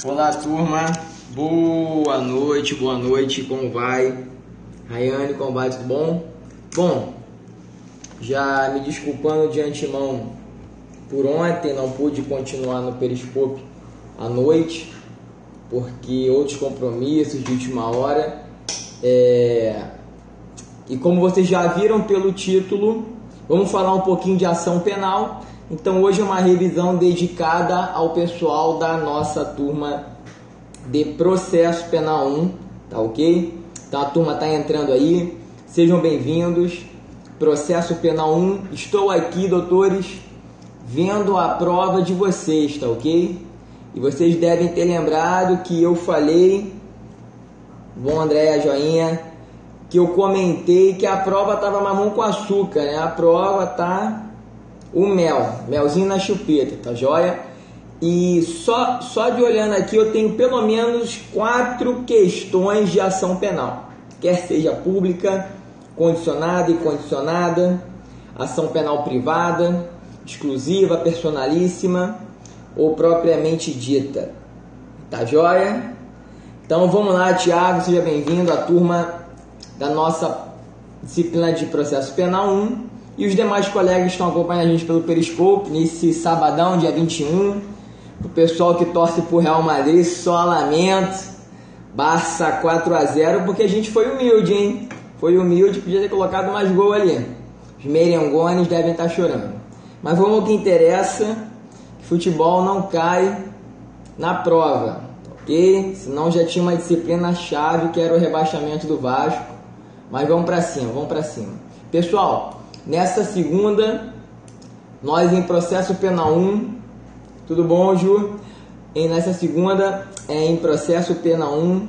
Olá, turma. Boa noite, como vai? Rayane, como vai? Tudo bom? Bom, já me desculpando de antemão por ontem, não pude continuar no Periscope à noite, porque outros compromissos de última hora. E como vocês já viram pelo título, vamos falar um pouquinho de ação penal. Então hoje é uma revisão dedicada ao pessoal da nossa turma de Processo Penal 1, tá ok? Então a turma está entrando aí, sejam bem-vindos. Processo Penal 1, estou aqui, doutores, vendo a prova de vocês, tá ok? E vocês devem ter lembrado que eu falei, bom André, joinha, que eu comentei que a prova estava mamão com açúcar, né? A prova tá o melzinho na chupeta, tá joia? E só de olhando aqui eu tenho pelo menos 4 questões de ação penal, quer seja pública, condicionada e condicionada, ação penal privada, exclusiva, personalíssima ou propriamente dita, tá joia? Então vamos lá, Thiago, seja bem-vindo à turma da nossa disciplina de Processo Penal 1 e os demais colegas que estão acompanhando a gente pelo Periscope nesse sabadão, dia 21. O pessoal que torce por Real Madrid, só lamento. Barça 4-0, porque a gente foi humilde, hein? Foi humilde, podia ter colocado mais gol ali. Os merengones devem estar chorando. Mas vamos ao que interessa, que futebol não cai na prova, ok? Senão já tinha uma disciplina-chave que era o rebaixamento do Vasco. Mas vamos pra cima. Pessoal, nessa segunda, nós em Processo Penal 1, tudo bom, Ju? Nessa segunda, em Processo Penal 1,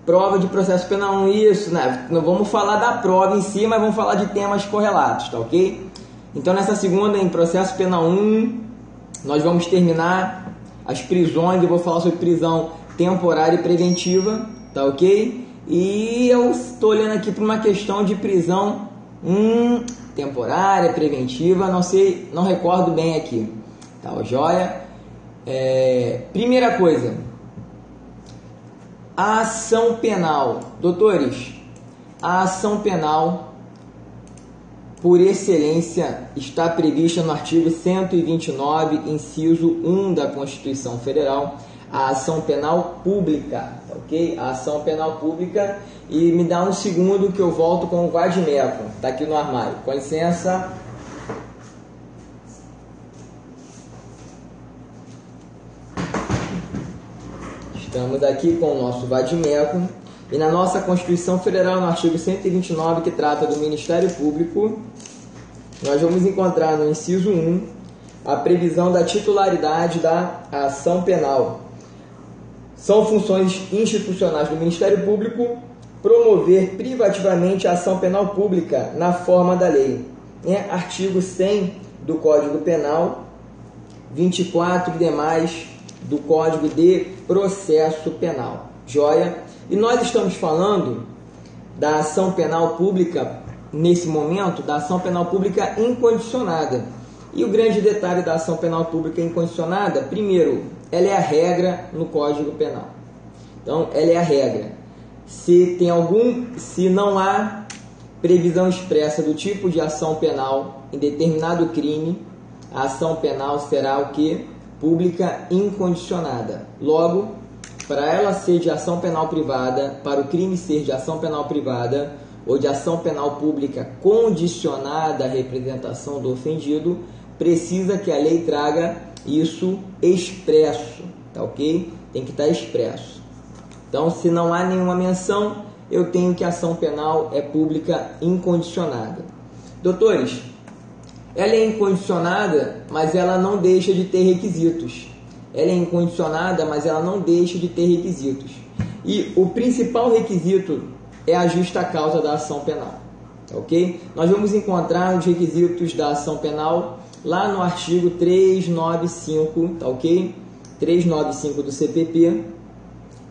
prova de Processo Penal 1, isso, né? Não vamos falar da prova em si, mas vamos falar de temas correlatos, tá ok? Então, nessa segunda, em Processo Penal 1, nós vamos terminar as prisões, eu vou falar sobre prisão temporária e preventiva, tá ok? E eu estou olhando aqui para uma questão de prisão temporária, preventiva, não sei, não recordo bem aqui. Tá, joia? Primeira coisa, a ação penal. Doutores, a ação penal, por excelência, está prevista no artigo 129, inciso 1 da Constituição Federal, a ação penal pública, tá ok? A ação penal pública, e me dá um segundo que eu volto com o vadimeco, tá aqui no armário, com licença. Estamos aqui com o nosso vadimeco, e na nossa Constituição Federal, no artigo 129, que trata do Ministério Público, nós vamos encontrar no inciso 1 a previsão da titularidade da ação penal. São funções institucionais do Ministério Público promover privativamente a ação penal pública na forma da lei. Artigo 100 do Código Penal, 24 e demais do Código de Processo Penal. Joia? E nós estamos falando da ação penal pública, nesse momento, da ação penal pública incondicionada. E o grande detalhe da ação penal pública incondicionada, primeiro, ela é a regra no Código Penal. Então, ela é a regra. Se não há previsão expressa do tipo de ação penal em determinado crime, a ação penal será o quê? Pública incondicionada. Logo, para ela ser de ação penal privada, para o crime ser de ação penal privada ou de ação penal pública condicionada à representação do ofendido, precisa que a lei traga isso expresso, tá ok? Tem que estar expresso. Então, se não há nenhuma menção, eu tenho que a ação penal é pública incondicionada. Doutores, ela é incondicionada, mas ela não deixa de ter requisitos. Ela é incondicionada, mas ela não deixa de ter requisitos. E o principal requisito é a justa causa da ação penal, tá ok? Nós vamos encontrar os requisitos da ação penal lá no artigo 395, tá ok? 395 do CPP,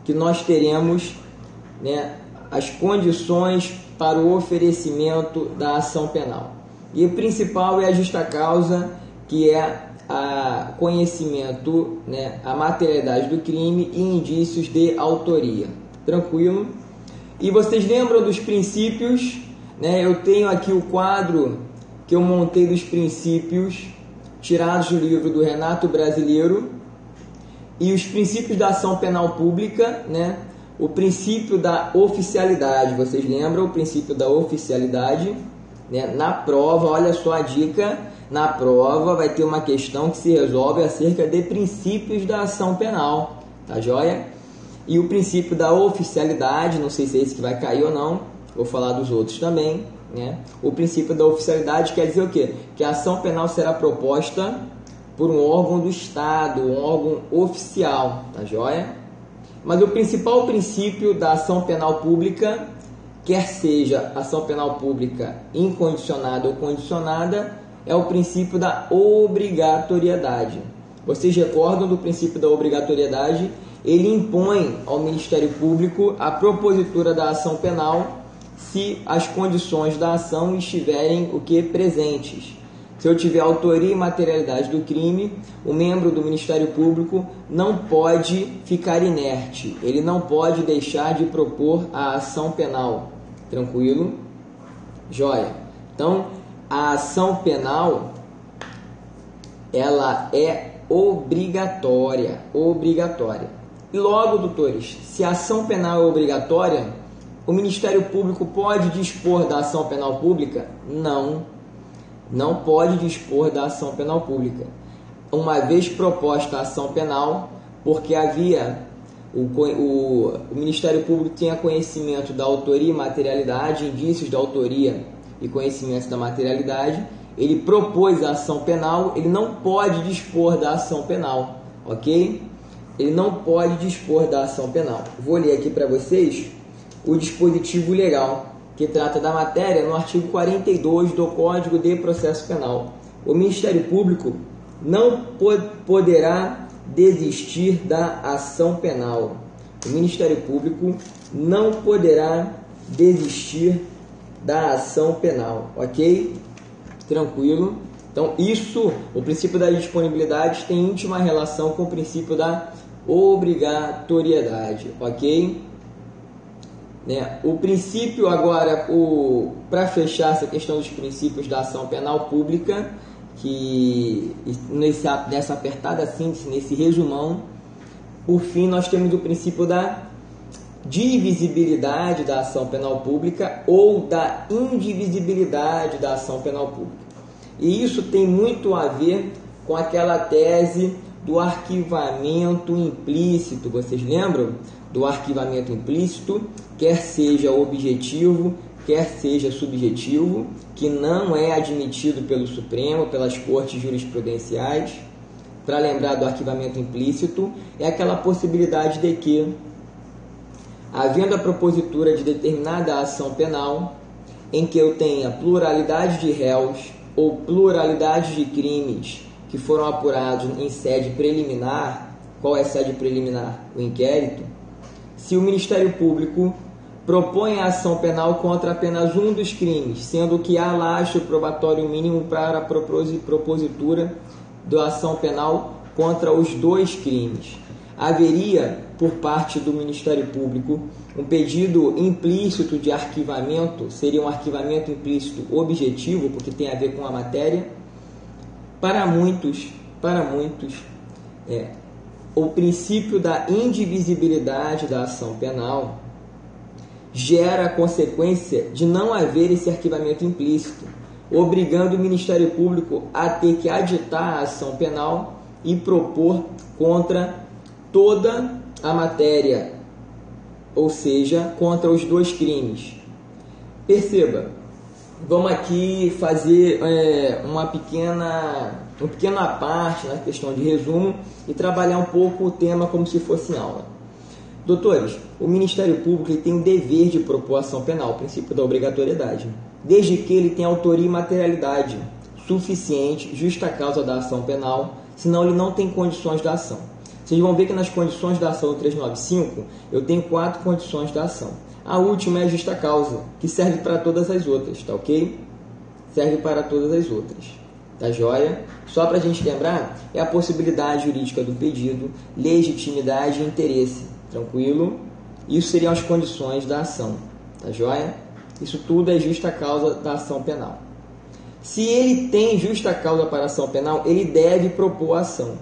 que nós teremos, né, as condições para o oferecimento da ação penal. E o principal é a justa causa, que é a conhecimento, né, a materialidade do crime e indícios de autoria. Tranquilo? E vocês lembram dos princípios, né? Eu tenho aqui o quadro que eu montei dos princípios tirados do livro do Renato Brasileiro e os princípios da ação penal pública, né? O princípio da oficialidade, vocês lembram o princípio da oficialidade, né? Na prova, olha só a dica, na prova vai ter uma questão que se resolve acerca de princípios da ação penal, tá joia? E o princípio da oficialidade, não sei se é esse que vai cair ou não, vou falar dos outros também, né? O princípio da oficialidade quer dizer o quê? Que a ação penal será proposta por um órgão do Estado, um órgão oficial, tá joia? Mas o principal princípio da ação penal pública, quer seja ação penal pública incondicionada ou condicionada, é o princípio da obrigatoriedade. Vocês recordam do princípio da obrigatoriedade? Ele impõe ao Ministério Público a propositura da ação penal se as condições da ação estiverem o que presentes. Se eu tiver autoria e materialidade do crime, o membro do Ministério Público não pode ficar inerte, ele não pode deixar de propor a ação penal. Tranquilo? Joia. Então, a ação penal, ela é obrigatória. E logo, doutores, se a ação penal é obrigatória, o Ministério Público pode dispor da ação penal pública? Não pode dispor da ação penal pública. Uma vez proposta a ação penal, porque havia o Ministério Público tinha conhecimento da autoria e materialidade, indícios da autoria e conhecimento da materialidade, ele propôs a ação penal, ele não pode dispor da ação penal, ok? Ele não pode dispor da ação penal. Vou ler aqui para vocês o dispositivo legal, que trata da matéria no artigo 42 do Código de Processo Penal. O Ministério Público não poderá desistir da ação penal. O Ministério Público não poderá desistir da ação penal, ok? Tranquilo? Então, o princípio da disponibilidade tem íntima relação com o princípio da obrigatoriedade, ok? Né? O princípio agora, para fechar essa questão dos princípios da ação penal pública, que nessa apertada síntese, nesse resumão, por fim, nós temos o princípio da divisibilidade da ação penal pública ou da indivisibilidade da ação penal pública. E isso tem muito a ver com aquela tese do arquivamento implícito. Vocês lembram do arquivamento implícito? Quer seja objetivo, quer seja subjetivo, que não é admitido pelo Supremo, pelas cortes jurisprudenciais. Para lembrar do arquivamento implícito, é aquela possibilidade de que, havendo a propositura de determinada ação penal, em que eu tenha pluralidade de réus ou pluralidade de crimes que foram apurados em sede preliminar, qual é a sede preliminar? O inquérito. Se o Ministério Público propõe a ação penal contra apenas um dos crimes, sendo que há lastro probatório mínimo para a propositura da ação penal contra os dois crimes, haveria, por parte do Ministério Público, um pedido implícito de arquivamento, seria um arquivamento implícito objetivo, porque tem a ver com a matéria. Para muitos, o princípio da indivisibilidade da ação penal gera a consequência de não haver esse arquivamento implícito, obrigando o Ministério Público a ter que aditar a ação penal e propor contra toda a matéria, ou seja, contra os dois crimes. Perceba, vamos aqui fazer uma pequena parte na questão de resumo e trabalhar um pouco o tema como se fosse em aula. Doutores, o Ministério Público ele tem o dever de propor ação penal, o princípio da obrigatoriedade, desde que ele tenha autoria e materialidade suficiente, justa causa da ação penal, senão ele não tem condições da ação. Vocês vão ver que nas condições da ação 395, eu tenho 4 condições da ação. A última é a justa causa, que serve para todas as outras, tá ok? Serve para todas as outras. Tá joia? Só para a gente lembrar, é a possibilidade jurídica do pedido, legitimidade e interesse. Tranquilo? Isso seriam as condições da ação. Tá joia? Isso tudo é justa causa da ação penal. Se ele tem justa causa para a ação penal, ele deve propor a ação.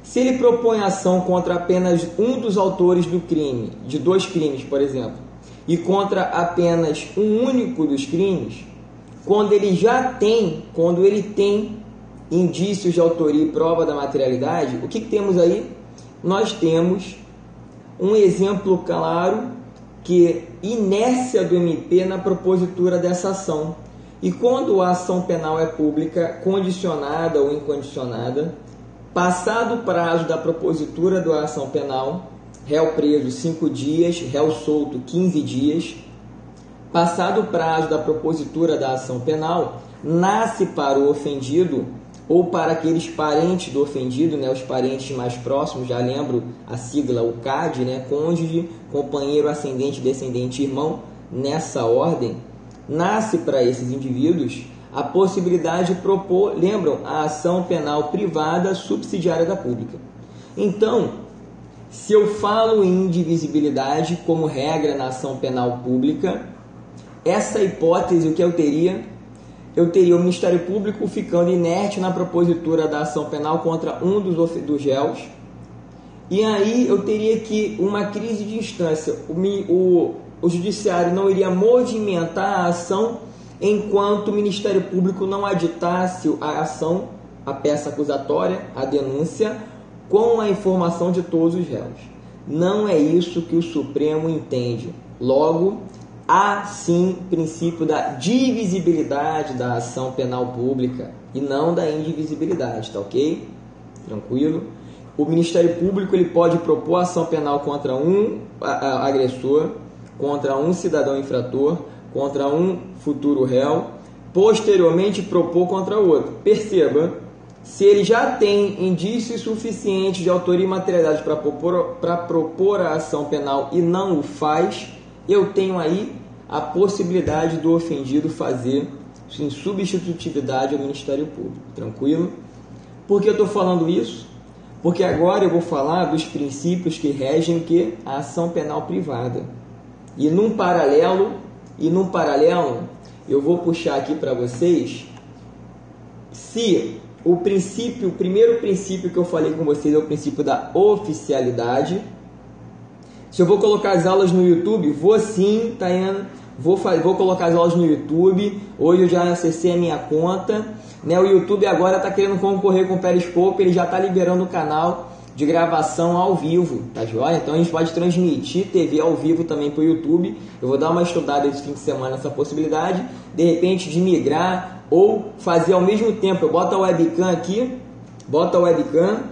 Se ele propõe a ação contra apenas um dos autores do crime, de 2 crimes, por exemplo, e contra apenas um único dos crimes, quando ele tem indícios de autoria e prova da materialidade, o que temos aí? Nós temos um exemplo claro que inércia do MP na propositura dessa ação. E quando a ação penal é pública, condicionada ou incondicionada, passado o prazo da propositura da ação penal, réu preso 5 dias, réu solto 15 dias, passado o prazo da propositura da ação penal, nasce para o ofendido ou para aqueles parentes do ofendido, né, os parentes mais próximos, já lembro a sigla, o CAD, né, cônjuge, companheiro, ascendente, descendente, irmão, nessa ordem, nasce para esses indivíduos a possibilidade de propor, lembram, a ação penal privada subsidiária da pública. Então, se eu falo em indivisibilidade como regra na ação penal pública, essa hipótese, o que eu teria? Eu teria o Ministério Público ficando inerte na propositura da ação penal contra um dos réus, e aí eu teria que uma crise de instância, o Judiciário não iria movimentar a ação enquanto o Ministério Público não aditasse a ação, a peça acusatória, a denúncia, com a informação de todos os réus. Não é isso que o Supremo entende. Logo, há sim princípio da divisibilidade da ação penal pública e não da indivisibilidade, tá ok? Tranquilo? O Ministério Público ele pode propor ação penal contra um agressor, contra um cidadão infrator, contra um futuro réu, posteriormente propor contra outro. Perceba, se ele já tem indícios suficientes de autoria e materialidade para propor a ação penal e não o faz, eu tenho aí a possibilidade do ofendido fazer em substitutividade ao Ministério Público. Tranquilo? Por que eu estou falando isso? Porque agora eu vou falar dos princípios que regem a ação penal privada. E num paralelo, eu vou puxar aqui para vocês, se o primeiro princípio que eu falei com vocês é o princípio da oficialidade. Se eu vou colocar as aulas no YouTube, vou sim, Tayana, vou colocar as aulas no YouTube. Hoje eu já acessei a minha conta, né? O YouTube agora está querendo concorrer com o Periscope, ele já está liberando o canal de gravação ao vivo, tá joia? Então a gente pode transmitir TV ao vivo também para o YouTube. Eu vou dar uma estudada esse fim de semana nessa possibilidade, de repente de migrar ou fazer ao mesmo tempo. Eu boto a webcam aqui,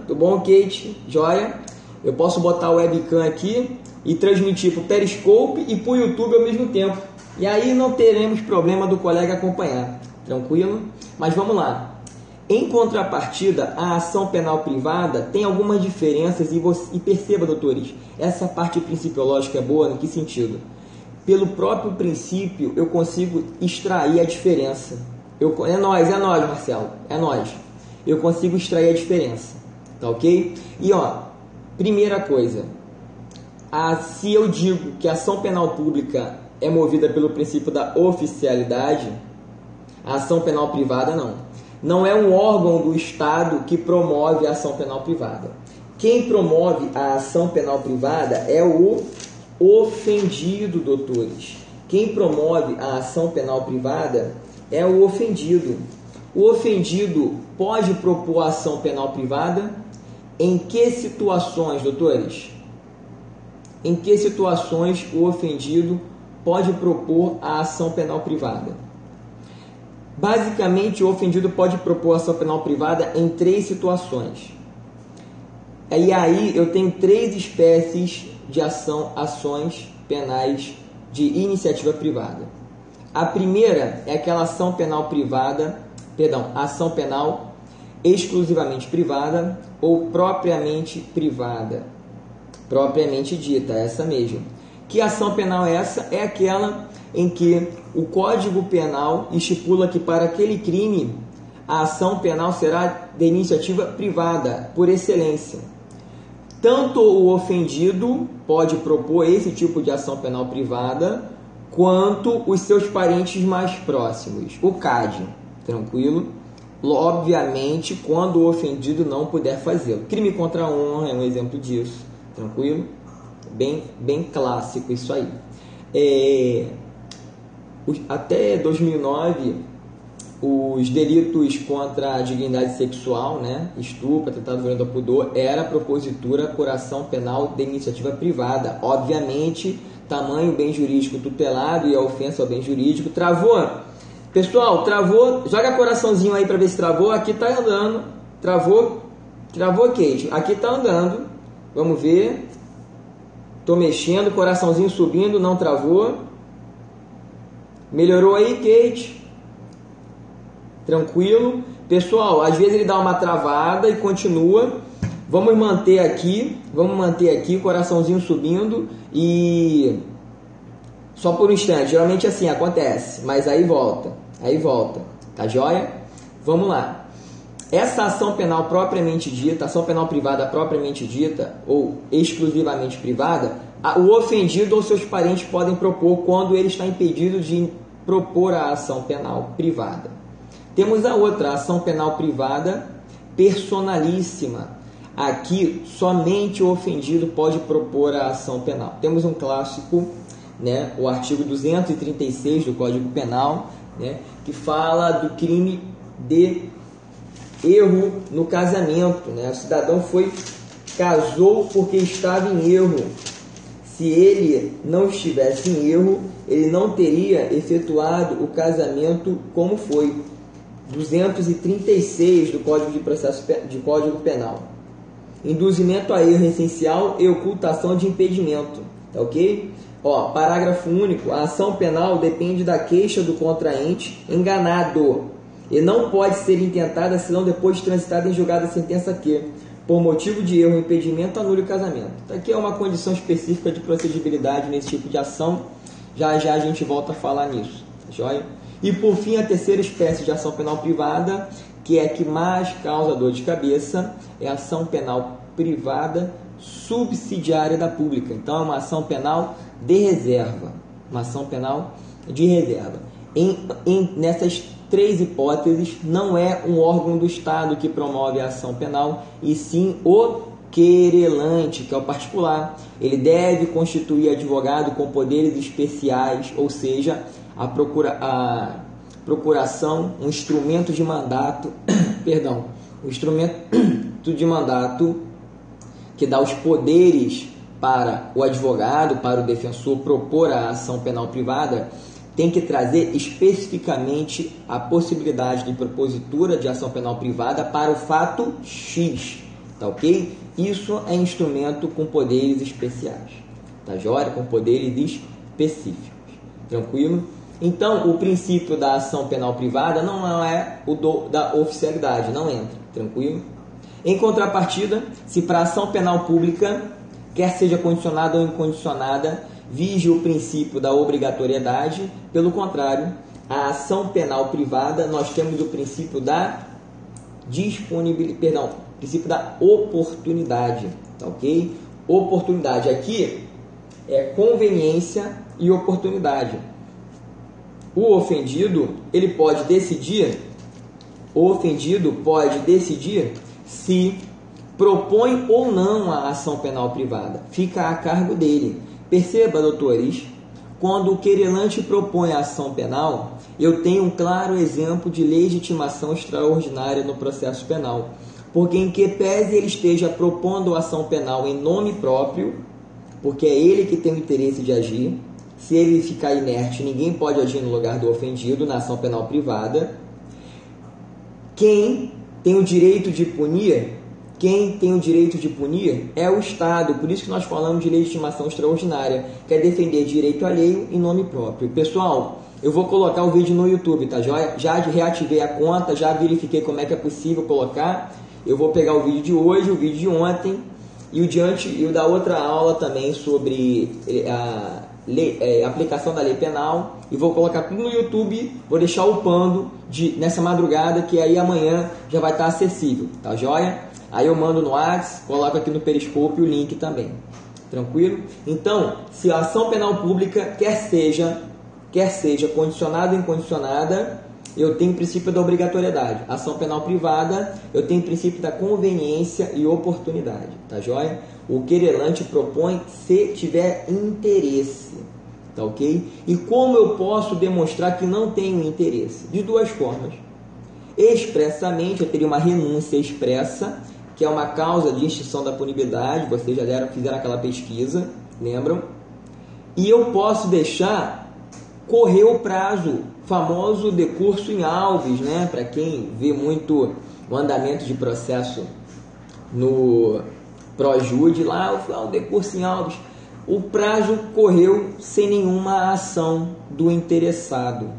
tudo bom, Kate? Joia? Eu posso botar a webcam aqui e transmitir para o Periscope e para o YouTube ao mesmo tempo. E aí não teremos problema do colega acompanhar, tranquilo? Mas vamos lá. Em contrapartida, a ação penal privada tem algumas diferenças e perceba, doutores, essa parte principiológica é boa, em que sentido? Pelo próprio princípio, eu consigo extrair a diferença. É nós, Marcelo, é nós. Eu consigo extrair a diferença, tá ok? E primeira coisa, se eu digo que a ação penal pública é movida pelo princípio da oficialidade, a ação penal privada não. Não é um órgão do Estado que promove a ação penal privada. Quem promove a ação penal privada é o ofendido, doutores. Quem promove a ação penal privada é o ofendido. O ofendido pode propor a ação penal privada em que situações, doutores? Em que situações o ofendido pode propor a ação penal privada? Basicamente, o ofendido pode propor ação penal privada em 3 situações. E aí eu tenho 3 espécies de ações penais de iniciativa privada. A primeira é aquela ação penal ação penal exclusivamente privada ou propriamente privada. Propriamente dita, essa mesmo. Que ação penal é essa? É aquela em que o Código Penal estipula que para aquele crime a ação penal será de iniciativa privada, por excelência. Tanto o ofendido pode propor esse tipo de ação penal privada, quanto os seus parentes mais próximos, o CAD, tranquilo? Obviamente, quando o ofendido não puder fazê-lo. Crime contra a honra é um exemplo disso, tranquilo? Bem clássico isso aí. Até 2009, os delitos contra a dignidade sexual, né, estupro, atentado violento ao pudor, era propositura por ação penal de iniciativa privada. Obviamente, tamanho bem jurídico tutelado e a ofensa ao bem jurídico. Travou? Pessoal, travou? Joga coraçãozinho aí para ver se travou. Aqui tá andando. Travou? Travou, Kate? Aqui tá andando. Vamos ver. Tô mexendo, coraçãozinho subindo, não travou. Melhorou aí, Kate? Tranquilo? Pessoal, às vezes ele dá uma travada e continua. Vamos manter aqui, coraçãozinho subindo e só por um instante. Geralmente assim acontece, mas aí volta, tá joia? Vamos lá. Essa ação penal propriamente dita, ação penal privada propriamente dita ou exclusivamente privada, o ofendido ou seus parentes podem propor quando ele está impedido de propor a ação penal privada. Temos a outra, a ação penal privada personalíssima. Aqui, somente o ofendido pode propor a ação penal. Temos um clássico, né, o artigo 236 do Código Penal, né, que fala do crime de erro no casamento. Né? O cidadão casou porque estava em erro. Se ele não estivesse em erro, ele não teria efetuado o casamento como foi. 236 do Código Penal. Induzimento a erro essencial e ocultação de impedimento. Tá ok? Parágrafo único. A ação penal depende da queixa do contraente enganado e não pode ser intentada senão depois de transitada em julgada a sentença que, por motivo de erro ou impedimento, anule o casamento. Aqui é uma condição específica de procedibilidade nesse tipo de ação. Já a gente volta a falar nisso. Tá joia? E por fim, a terceira espécie de ação penal privada, que é a que mais causa dor de cabeça, é a ação penal privada subsidiária da pública. Então, é uma ação penal de reserva. Uma ação penal de reserva. Nessas três hipóteses, não é um órgão do Estado que promove a ação penal, e sim o querelante, que é o particular. Ele deve constituir advogado com poderes especiais, ou seja, a procuração, um instrumento de mandato, um instrumento de mandato que dá os poderes para o advogado, para o defensor propor a ação penal privada, tem que trazer especificamente a possibilidade de propositura de ação penal privada para o fato X, tá ok? Isso é instrumento com poderes especiais, tá joia? Com poderes específicos, tranquilo? Então, o princípio da ação penal privada não é o da oficialidade, não entra, tranquilo? Em contrapartida, se para a ação penal pública, quer seja condicionada ou incondicionada, vige o princípio da obrigatoriedade, pelo contrário, a ação penal privada, nós temos o princípio da princípio da oportunidade, tá ok? Oportunidade aqui é conveniência e oportunidade. O ofendido, ele pode decidir, se propõe ou não a ação penal privada. Fica a cargo dele. Perceba, doutores, quando o querelante propõe a ação penal, eu tenho um claro exemplo de legitimação extraordinária no processo penal. Porque em que pese ele esteja propondo a ação penal em nome próprio, porque é ele que tem o interesse de agir, se ele ficar inerte, ninguém pode agir no lugar do ofendido na ação penal privada. Quem tem o direito de punir é o Estado. Por isso que nós falamos de legitimação extraordinária, que é defender direito alheio em nome próprio. Pessoal, eu vou colocar o vídeo no YouTube, tá joia? Já reativei a conta, já verifiquei como é que é possível colocar. Eu vou pegar o vídeo de hoje, o vídeo de ontem e o da outra aula também sobre aplicação da lei penal, e vou colocar tudo no YouTube, vou deixar upando nessa madrugada, que aí amanhã já vai estar acessível, tá joia? Aí eu mando no WhatsApp, coloco aqui no Periscope o link também, tranquilo? Então, se a ação penal pública, quer seja condicionada ou incondicionada, eu tenho o princípio da obrigatoriedade. Ação penal privada, eu tenho o princípio da conveniência e oportunidade, tá joia? O querelante propõe se tiver interesse, tá ok? E como eu posso demonstrar que não tenho interesse? De duas formas. Expressamente, eu teria uma renúncia expressa, que é uma causa de extinção da punibilidade, vocês já fizeram aquela pesquisa, lembram? E eu posso deixar correr o prazo, famoso decurso in alvis, né? Para quem vê muito o andamento de processo no Projude, lá o decurso in alvis, o prazo correu sem nenhuma ação do interessado.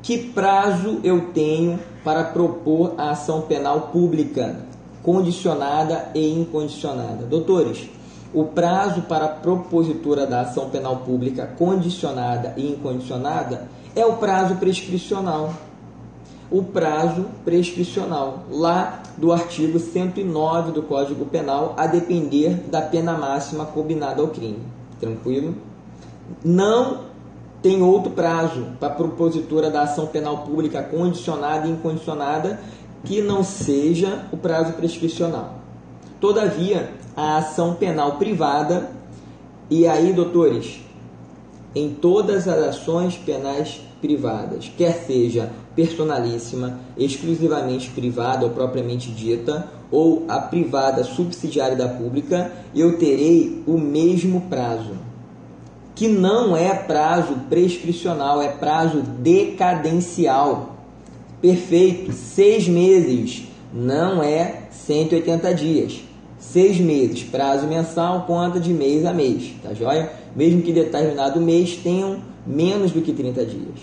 Que prazo eu tenho para propor a ação penal pública, condicionada e incondicionada? Doutores, o prazo para a propositura da ação penal pública condicionada e incondicionada é o prazo prescricional. O prazo prescricional, lá do artigo 109 do Código Penal, a depender da pena máxima combinada ao crime. Tranquilo? Não tem outro prazo para a propositura da ação penal pública condicionada e incondicionada que não seja o prazo prescricional. Todavia, a ação penal privada, e aí, doutores, em todas as ações penais privadas, quer seja personalíssima, exclusivamente privada ou propriamente dita, ou a privada subsidiária da pública, eu terei o mesmo prazo, que não é prazo prescricional, é prazo decadencial. Perfeito, 6 meses, não é 180 dias. 6 meses, prazo mensal, conta de mês a mês, tá joia? Mesmo que determinado mês tenha menos do que 30 dias,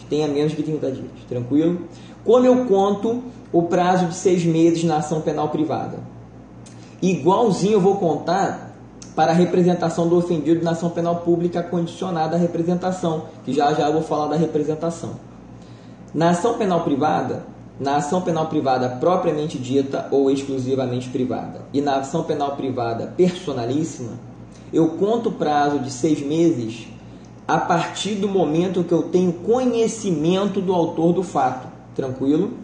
tranquilo? Como eu conto o prazo de 6 meses na ação penal privada? Igualzinho eu vou contar para a representação do ofendido na ação penal pública condicionada à representação, que já eu vou falar da representação. Na ação penal privada propriamente dita ou exclusivamente privada, e na ação penal privada personalíssima, eu conto o prazo de 6 meses a partir do momento que eu tenho conhecimento do autor do fato, tranquilo?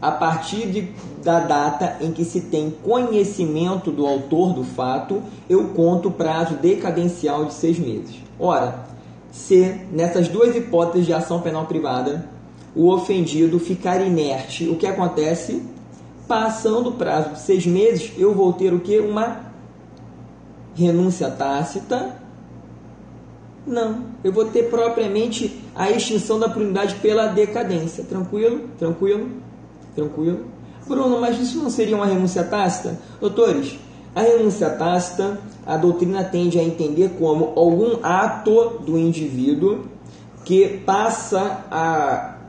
A partir da data em que se tem conhecimento do autor do fato, eu conto o prazo decadencial de 6 meses. Ora, se nessas duas hipóteses de ação penal privada, o ofendido ficar inerte, o que acontece? Passando o prazo de 6 meses, eu vou ter o quê? Uma renúncia tácita? Não, eu vou ter propriamente a extinção da punibilidade pela decadência. Tranquilo? Bruno, mas isso não seria uma renúncia tácita? Doutores, a renúncia tácita, a doutrina tende a entender como algum ato do indivíduo que passa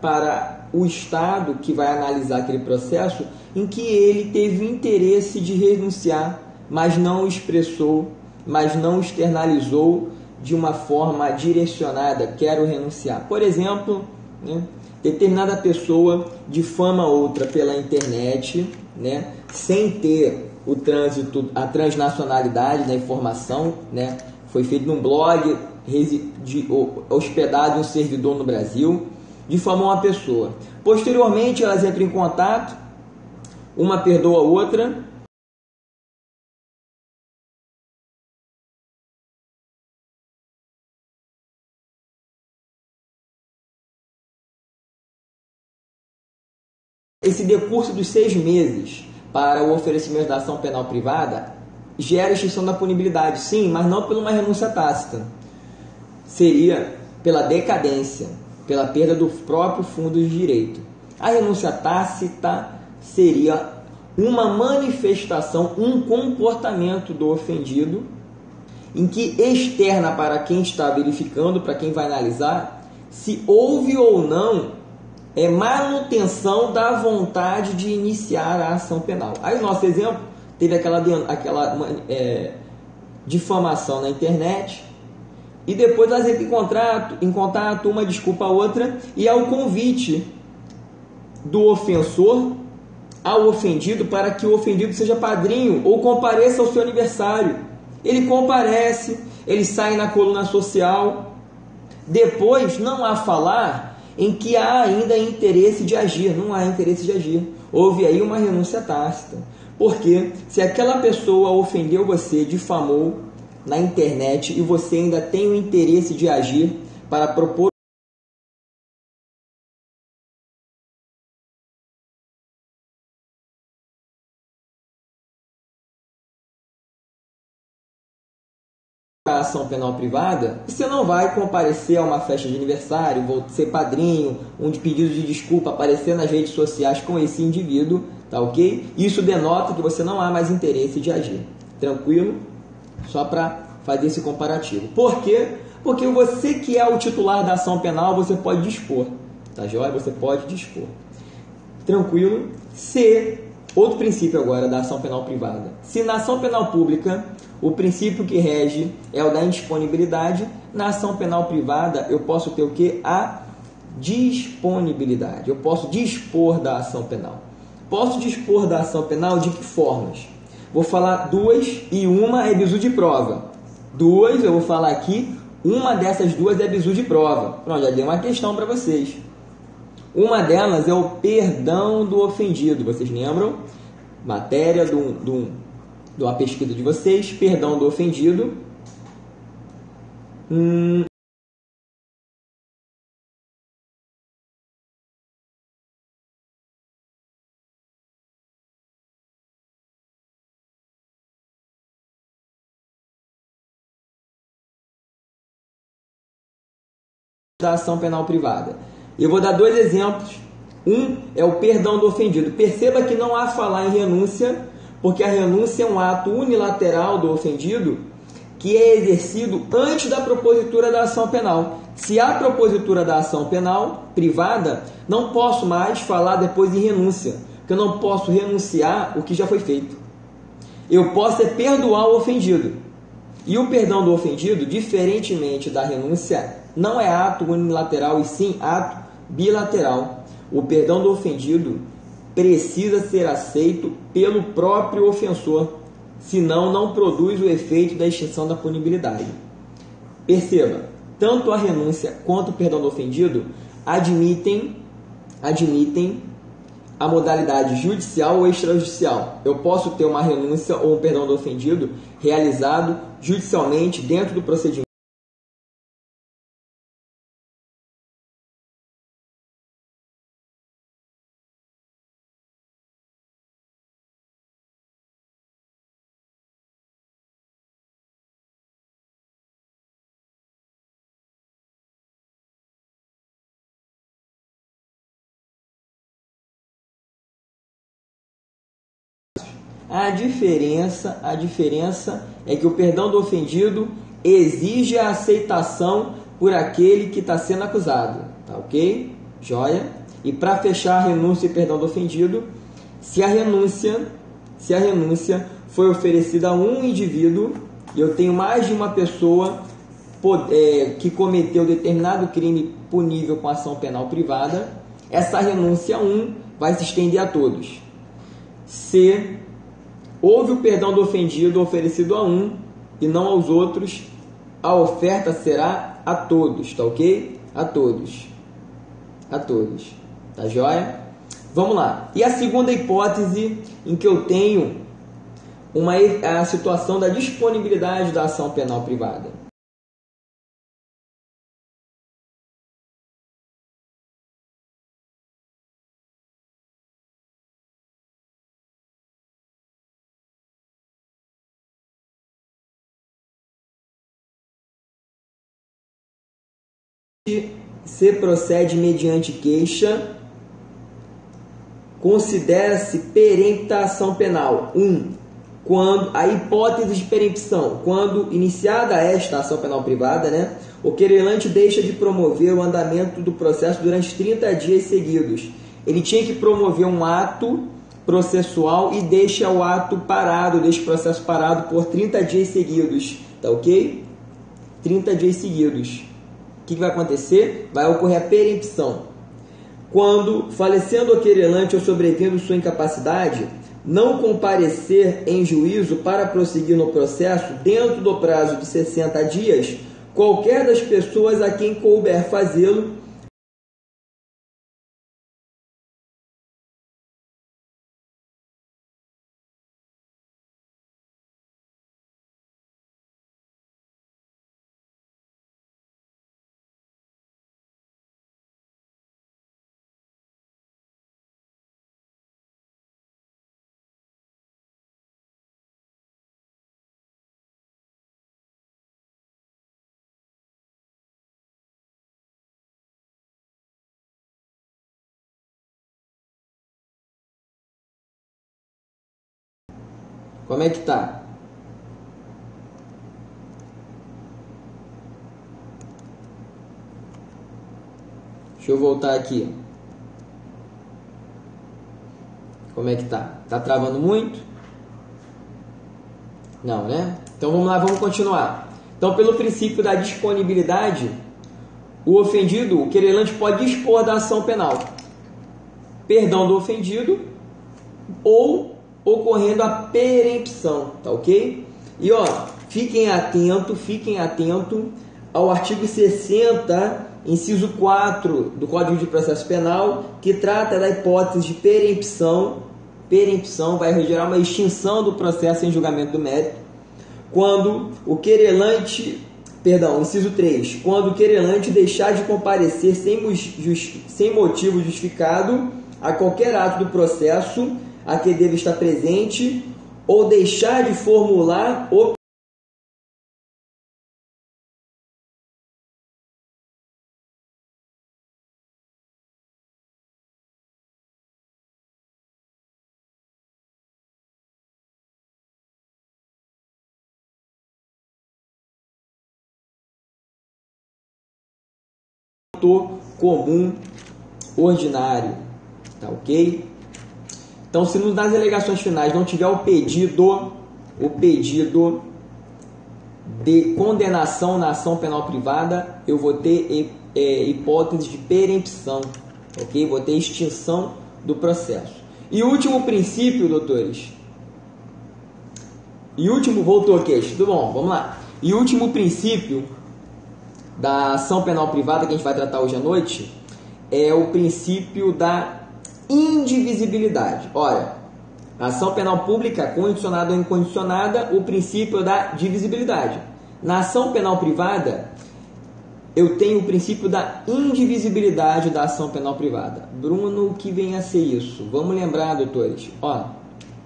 para o Estado que vai analisar aquele processo, em que ele teve interesse de renunciar, mas não expressou, mas não externalizou de uma forma direcionada, quero renunciar. Por exemplo, né, determinada pessoa difama outra pela internet, né, sem ter o trânsito, a transnacionalidade da informação, né, foi feito num blog hospedado em um servidor no Brasil, difamou uma pessoa. Posteriormente, elas entram em contato, uma perdoa a outra. Esse decurso dos 6 meses para o oferecimento da ação penal privada gera extinção da punibilidade, sim, mas não por uma renúncia tácita. Seria pela decadência, pela perda do próprio fundo de direito. A renúncia tácita seria uma manifestação, um comportamento do ofendido, em que externa para quem está verificando, para quem vai analisar, se houve ou não manutenção da vontade de iniciar a ação penal. Aí o nosso exemplo teve aquela difamação na internet, e depois elas entram em contato, uma desculpa a outra, e há o convite do ofensor ao ofendido para que o ofendido seja padrinho ou compareça ao seu aniversário. Ele comparece, ele sai na coluna social. Depois não há falar em que há ainda interesse de agir, não há interesse de agir. Houve aí uma renúncia tácita. Porque se aquela pessoa ofendeu você, difamou na internet e você ainda tem o interesse de agir para propor a ação penal privada, você não vai comparecer a uma festa de aniversário, vou ser padrinho, um de pedido de desculpa, aparecer nas redes sociais com esse indivíduo, tá ok? Isso denota que você não há mais interesse de agir. Tranquilo? Só para fazer esse comparativo. Por quê? Porque você que é o titular da ação penal, você pode dispor, tá joia? Você pode dispor. Tranquilo? Outro princípio agora da ação penal privada. Se na ação penal pública o princípio que rege é o da indisponibilidade, na ação penal privada eu posso ter o que? A disponibilidade. Eu posso dispor da ação penal. Posso dispor da ação penal de que formas? Vou falar duas e uma é bizu de prova. Duas, eu vou falar aqui, uma dessas duas é bizu de prova. Pronto, já dei uma questão para vocês. Uma delas é o perdão do ofendido. Vocês lembram? Matéria de uma pesquisa de vocês, perdão do ofendido. Da ação penal privada. Eu vou dar dois exemplos. Um é o perdão do ofendido. Perceba que não há falar em renúncia, porque a renúncia é um ato unilateral do ofendido que é exercido antes da propositura da ação penal. Se há propositura da ação penal privada, não posso mais falar depois em renúncia, porque eu não posso renunciar o que já foi feito. Eu posso perdoar o ofendido. E o perdão do ofendido, diferentemente da renúncia, não é ato unilateral e sim ato bilateral. O perdão do ofendido precisa ser aceito pelo próprio ofensor, senão não produz o efeito da extinção da punibilidade. Perceba, tanto a renúncia quanto o perdão do ofendido admitem a modalidade judicial ou extrajudicial. Eu posso ter uma renúncia ou um perdão do ofendido realizado judicialmente dentro do procedimento. A diferença é que o perdão do ofendido exige a aceitação por aquele que está sendo acusado, tá ok? Joia? E para fechar a renúncia e perdão do ofendido, se a renúncia foi oferecida a um indivíduo e eu tenho mais de uma pessoa que cometeu determinado crime punível com ação penal privada, essa renúncia 1 vai se estender a todos. Se houve o perdão do ofendido oferecido a um e não aos outros, a oferta será a todos, tá ok? A todos. A todos. Tá joia? Vamos lá. E a segunda hipótese em que eu tenho a situação da disponibilidade da ação penal privada. Se procede mediante queixa, considera-se perempta a ação penal. 1. Quando a hipótese de perempção, quando iniciada esta ação penal privada, o querelante deixa de promover o andamento do processo durante 30 dias seguidos. Ele tinha que promover um ato processual e deixa o processo parado por 30 dias seguidos, tá ok? 30 dias seguidos. O que vai acontecer? Vai ocorrer a perempção. Quando, falecendo o querelante ou sobrevindo sua incapacidade, não comparecer em juízo para prosseguir no processo dentro do prazo de 60 dias, qualquer das pessoas a quem couber fazê-lo Como é que tá? Deixa eu voltar aqui. Como é que tá? Tá travando muito? Não, né? Então vamos lá, vamos continuar. Então, pelo princípio da disponibilidade, o ofendido, o querelante pode dispor da ação penal. Perdão do ofendido ou ocorrendo a perempção, tá ok? E ó, fiquem atento ao artigo 60, inciso 4 do Código de Processo Penal, que trata da hipótese de perempção. Perempção vai gerar uma extinção do processo em julgamento do mérito, quando o querelante, inciso 3, quando o querelante deixar de comparecer sem motivo justificado a qualquer ato do processo a que deve estar presente, ou deixar de formular o comum ordinário, tá ok? Então, se nas alegações finais não tiver o pedido de condenação na ação penal privada, eu vou ter hipótese de perempção, ok? Vou ter extinção do processo. E o último princípio, doutores, voltou aqui, tudo bom, vamos lá. E o último princípio da ação penal privada que a gente vai tratar hoje à noite é o princípio da indivisibilidade. Olha, a ação penal pública, condicionada ou incondicionada, o princípio da divisibilidade. Na ação penal privada, eu tenho o princípio da indivisibilidade da ação penal privada. Bruno, o que vem a ser isso? Vamos lembrar, doutores. Ó,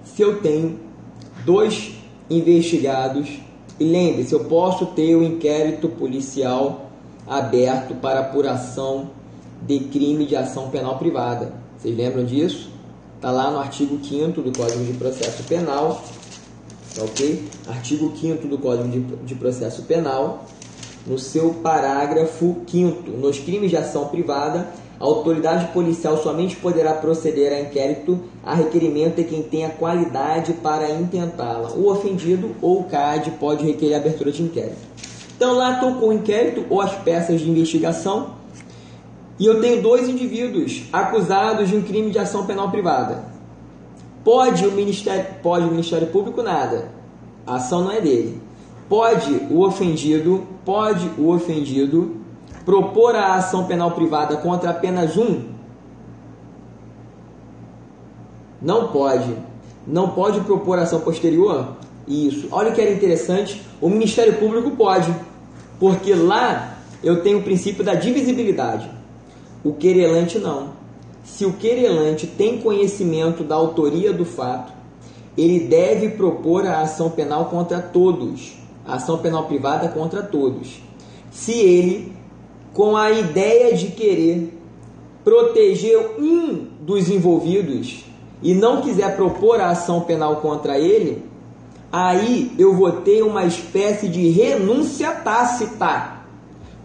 se eu tenho 2 investigados, e lembre-se, eu posso ter o inquérito policial aberto para apuração de crime de ação penal privada. Vocês lembram disso? Está lá no artigo 5º do Código de Processo Penal, tá ok? Artigo 5º do Código de Processo Penal, no seu parágrafo 5º, nos crimes de ação privada, a autoridade policial somente poderá proceder a inquérito a requerimento de quem tenha qualidade para intentá-la. O ofendido ou o CAD pode requerer a abertura de inquérito. Então lá tocou o inquérito ou as peças de investigação, e eu tenho 2 indivíduos acusados de um crime de ação penal privada. Pode o Ministério Público nada, a ação não é dele. Pode o ofendido propor a ação penal privada contra apenas um? Não pode. Não pode propor ação posterior? Isso. Olha o que era interessante, o Ministério Público pode, porque lá eu tenho o princípio da divisibilidade. O querelante não. Se o querelante tem conhecimento da autoria do fato, ele deve propor a ação penal contra todos, a ação penal privada contra todos. Se ele, com a ideia de querer proteger um dos envolvidos e não quiser propor a ação penal contra ele, aí eu vou ter uma espécie de renúncia tácita.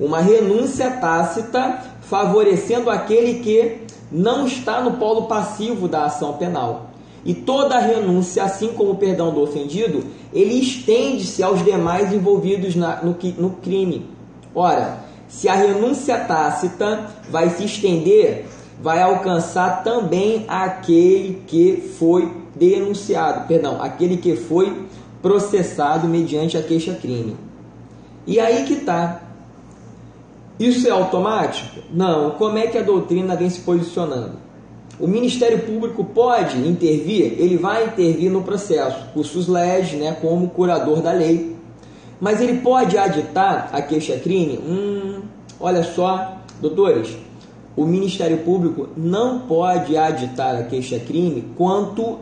Uma renúncia tácita favorecendo aquele que não está no polo passivo da ação penal. E toda renúncia, assim como o perdão do ofendido, ele estende-se aos demais envolvidos no crime. Ora, se a renúncia tácita vai se estender, vai alcançar também aquele que foi denunciado, aquele que foi processado mediante a queixa-crime. E aí que está. Isso é automático? Não. Como é que a doutrina vem se posicionando? O Ministério Público pode intervir, ele vai intervir no processo, cursus legis, como curador da lei. Mas ele pode aditar a queixa-crime? Olha só, doutores, o Ministério Público não pode aditar a queixa-crime quanto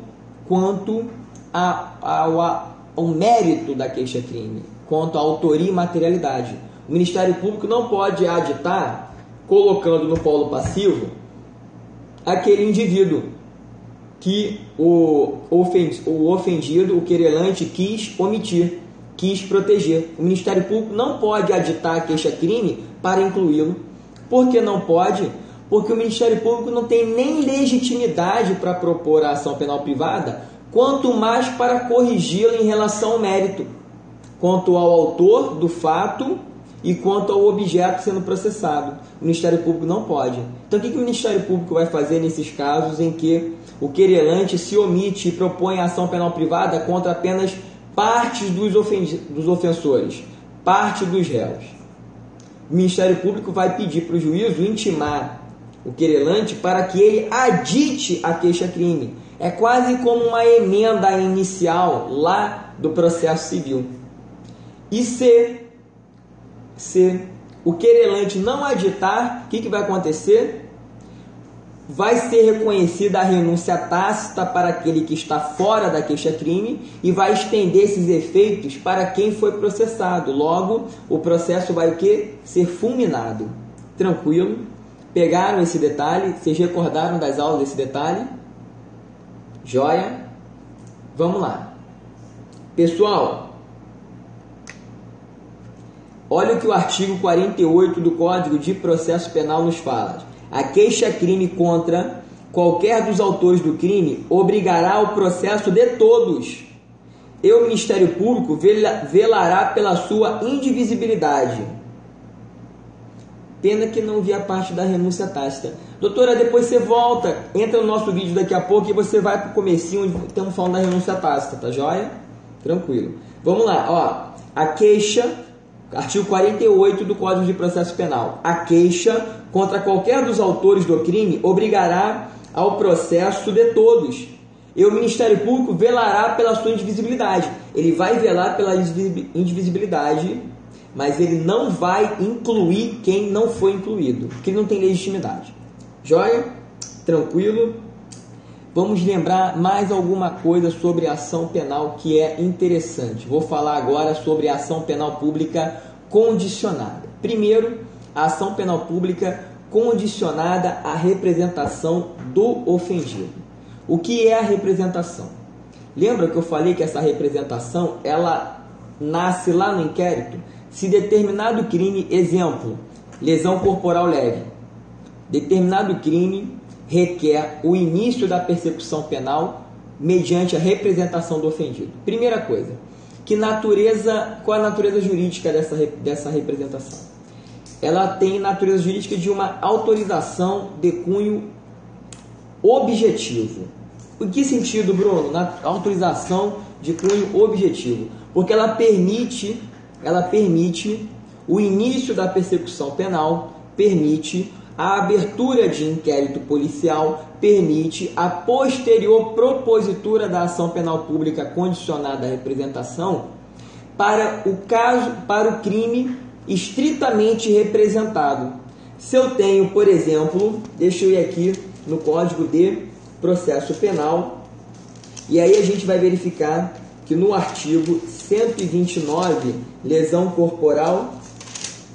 ao mérito da queixa-crime, quanto à autoria e materialidade. O Ministério Público não pode aditar, colocando no polo passivo, aquele indivíduo que o ofendido, o querelante, quis omitir, quis proteger. O Ministério Público não pode aditar a queixa-crime para incluí-lo. Por que não pode? Porque o Ministério Público não tem nem legitimidade para propor a ação penal privada, quanto mais para corrigi-la em relação ao mérito, quanto ao autor do fato e quanto ao objeto sendo processado. O Ministério Público não pode. Então, o que o Ministério Público vai fazer nesses casos em que o querelante se omite e propõe a ação penal privada contra apenas partes dos ofensores, parte dos réus? O Ministério Público vai pedir para o juízo intimar o querelante para que ele adite a queixa-crime. É quase como uma emenda inicial lá do processo civil. E se o querelante não aditar, o que vai acontecer? Vai ser reconhecida a renúncia tácita para aquele que está fora da queixa-crime e vai estender esses efeitos para quem foi processado. Logo, o processo vai o quê? Ser fulminado. Tranquilo? Pegaram esse detalhe? Vocês recordaram das aulas desse detalhe? Joia? Vamos lá. Pessoal, olha o que o artigo 48 do Código de Processo Penal nos fala. A queixa-crime contra qualquer dos autores do crime obrigará ao processo de todos. E o Ministério Público velará pela sua indivisibilidade. Pena que não vi a parte da renúncia tácita. Doutora, depois você volta, entra no nosso vídeo daqui a pouco e você vai para o comecinho onde estamos falando da renúncia tácita, tá joia? Tranquilo. Vamos lá, ó. A queixa, artigo 48 do Código de Processo Penal. A queixa contra qualquer dos autores do crime obrigará ao processo de todos. E o Ministério Público velará pela sua indivisibilidade. Ele vai velar pela indivisibilidade, mas ele não vai incluir quem não foi incluído, porque não tem legitimidade. Joia? Tranquilo? Vamos lembrar mais alguma coisa sobre a ação penal que é interessante. Vou falar agora sobre a ação penal pública condicionada. Primeiro, a ação penal pública condicionada à representação do ofendido. O que é a representação? Lembra que eu falei que essa representação, ela nasce lá no inquérito? Se determinado crime, exemplo, lesão corporal leve, determinado crime requer o início da persecução penal mediante a representação do ofendido. Primeira coisa, qual a natureza jurídica dessa representação? Ela tem natureza jurídica de uma autorização de cunho objetivo. Em que sentido, Bruno? Na autorização de cunho objetivo. Porque ela permite o início da persecução penal, permite a abertura de inquérito policial, permite a posterior propositura da ação penal pública condicionada à representação para o crime estritamente representado. Se eu tenho, por exemplo, deixa eu ir aqui no Código de Processo Penal, e aí a gente vai verificar que no artigo 129, lesão corporal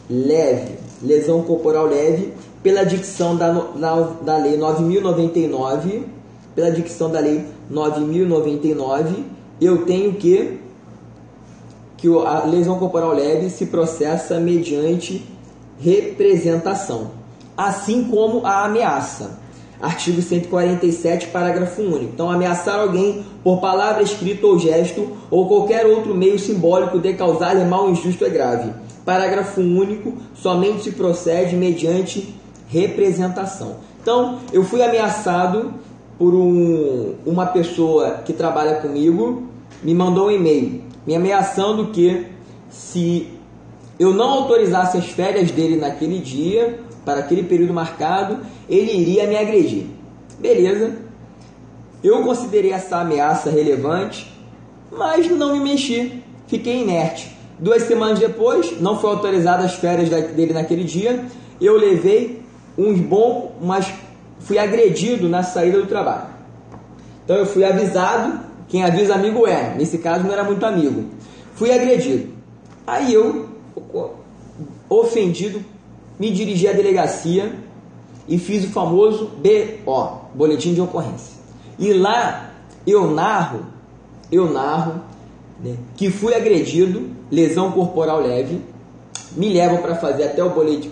leve, pela dicção da Lei 9.099, eu tenho que a lesão corporal leve se processa mediante representação, assim como a ameaça. artigo 147, parágrafo único. Então, ameaçar alguém por palavra escrita ou gesto ou qualquer outro meio simbólico de causar-lhe mal injusto é grave. Parágrafo único, somente se procede mediante representação. Então, eu fui ameaçado por uma pessoa que trabalha comigo, me mandou um e-mail me ameaçando que se eu não autorizasse as férias dele naquele dia, para aquele período marcado, ele iria me agredir. Beleza. Eu considerei essa ameaça relevante, mas não me mexi, fiquei inerte. 2 semanas depois, não foi autorizadas as férias dele naquele dia, eu levei mas fui agredido na saída do trabalho. Então eu fui avisado, quem avisa amigo é, nesse caso não era muito amigo. Fui agredido. Aí eu, ofendido, me dirigi à delegacia e fiz o famoso BO, Boletim de Ocorrência. E lá eu narro, né, que fui agredido, lesão corporal leve, me levam para fazer até o boletim,